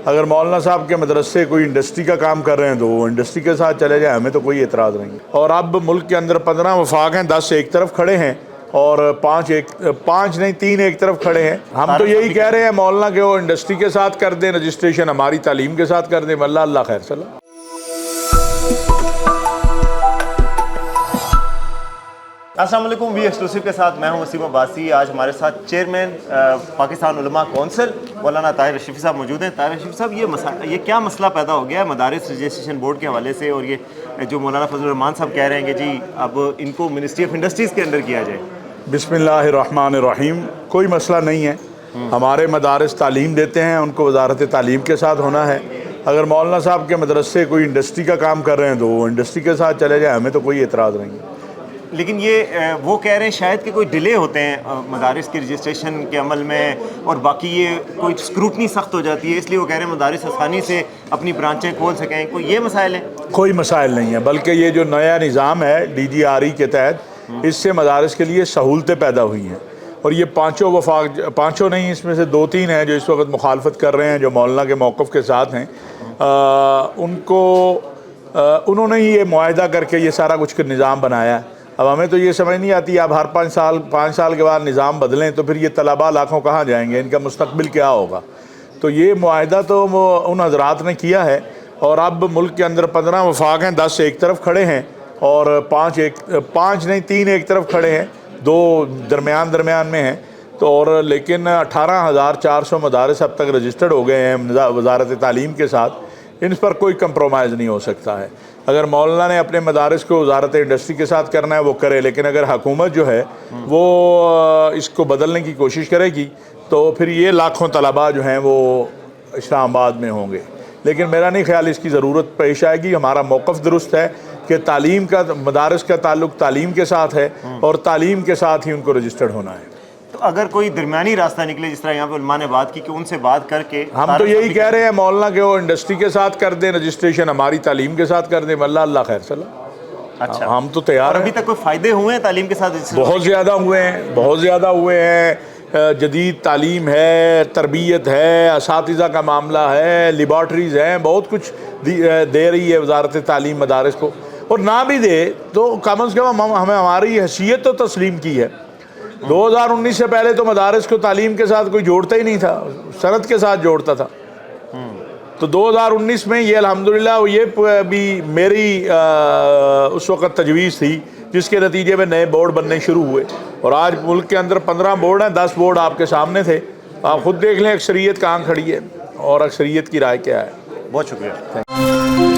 اگر مولانا صاحب کے مدرسے کوئی انڈسٹری کا کام کر رہے ہیں تو وہ انڈسٹری کے ساتھ چلے جائیں، ہمیں تو کوئی اعتراض نہیں۔ اور اب ملک کے اندر 15 وفاق ہیں، 10 ایک طرف کھڑے ہیں اور 3 ایک طرف کھڑے ہیں۔ ہم تو یہی کہہ رہے ہیں مولانا کہ وہ انڈسٹری کے ساتھ کر دیں رجسٹریشن، ہماری تعلیم کے ساتھ کر دیں، اللہ خیر صلاح۔ السلام علیکم، وی ایکسکلوسیو کے ساتھ میں ہوں وسیم عباسی۔ آج ہمارے ساتھ چیئرمین پاکستان علماء کونسل مولانا طاہر اشرفی صاحب موجود ہیں۔ طاہر اشرفی صاحب، یہ کیا مسئلہ پیدا ہو گیا ہے مدارس رجسٹریشن بورڈ کے حوالے سے، اور یہ جو مولانا فضل الرحمان صاحب کہہ رہے ہیں کہ جی اب ان کو منسٹری آف انڈسٹریز کے اندر کیا جائے؟ بسم اللہ الرحمن الرحیم۔ کوئی مسئلہ نہیں ہے، ہمارے مدارس تعلیم دیتے ہیں، ان کو وزارت تعلیم کے ساتھ ہونا ہے۔ اگر مولانا صاحب کے مدرسے کوئی انڈسٹری کا کام کر رہے ہیں تو وہ انڈسٹری کے ساتھ چلے جائیں، ہمیں تو کوئی اعتراض نہیں ہے۔ لیکن یہ وہ کہہ رہے ہیں شاید کہ کوئی ڈیلے ہوتے ہیں مدارس کی رجسٹریشن کے عمل میں، اور باقی یہ کوئی اسکروٹنی سخت ہو جاتی ہے، اس لیے وہ کہہ رہے ہیں مدارس آسانی سے اپنی برانچیں کھول سکیں۔ کوئی یہ مسائل ہیں؟ کوئی مسائل نہیں ہے، بلکہ یہ جو نیا نظام ہے DGRE کے تحت، اس سے مدارس کے لیے سہولتیں پیدا ہوئی ہیں۔ اور یہ پانچوں نہیں، اس میں سے 2-3 ہیں جو اس وقت مخالفت کر رہے ہیں، جو مولانا کے موقف کے ساتھ ہیں، انہوں نے یہ معاہدہ کر کے یہ سارا کچھ نظام بنایا ہے۔ اب ہمیں تو یہ سمجھ نہیں آتی، اب ہر 5 سال کے بعد نظام بدلیں تو پھر یہ طلباء لاکھوں کہاں جائیں گے، ان کا مستقبل کیا ہوگا؟ تو یہ معاہدہ تو ان حضرات نے کیا ہے، اور اب ملک کے اندر 15 وفاق ہیں، 10 ایک طرف کھڑے ہیں اور 3 ایک طرف کھڑے ہیں، 2 درمیان میں ہیں۔ تو اور لیکن 18,400 مدارس اب تک رجسٹرڈ ہو گئے ہیں وزارت تعلیم کے ساتھ، ان پر کوئی کمپرومائز نہیں ہو سکتا ہے۔ اگر مولانا نے اپنے مدارس کو وزارت انڈسٹری کے ساتھ کرنا ہے وہ کرے، لیکن اگر حکومت جو ہے وہ اس کو بدلنے کی کوشش کرے گی تو پھر یہ لاکھوں طلباء جو ہیں وہ اسلام آباد میں ہوں گے۔ لیکن میرا نہیں خیال اس کی ضرورت پیش آئے گی۔ ہمارا موقف درست ہے کہ مدارس کا تعلق تعلیم کے ساتھ ہے، اور تعلیم کے ساتھ ہی ان کو رجسٹرڈ ہونا ہے۔ تو اگر کوئی درمیانی راستہ نکلے، جس طرح یہاں پہ علماء نے بات کی کہ ان سے بات کر کے، ہم تو یہی کہہ رہے ہیں مولانا کہ وہ انڈسٹری کے ساتھ کر دیں رجسٹریشن، ہماری تعلیم کے ساتھ کر دیں، اللہ خیر صلاح۔ اچھا، ہم تو تیار ہیں۔ ابھی تک کوئی فائدے ہوئے ہیں تعلیم کے ساتھ؟ بہت زیادہ ہوئے ہیں۔ جدید تعلیم ہے، تربیت ہے، اساتذہ کا معاملہ ہے، لیبارٹریز ہیں، بہت کچھ دے رہی ہے وزارت تعلیم مدارس کو۔ اور نہ بھی دے تو کم از کم ہمیں ہماری حیثیت تو تسلیم کی ہے۔ 2019 سے پہلے تو مدارس کو تعلیم کے ساتھ کوئی جوڑتا ہی نہیں تھا، صنعت کے ساتھ جوڑتا تھا۔ تو 2019 میں یہ الحمدللہ یہ بھی میری اس وقت تجویز تھی، جس کے نتیجے میں نئے بورڈ بننے شروع ہوئے، اور آج ملک کے اندر 15 بورڈ ہیں، 10 بورڈ آپ کے سامنے تھے۔ آپ خود دیکھ لیں اکثریت کہاں کھڑی ہے اور اکثریت کی رائے کیا ہے۔ بہت شکریہ۔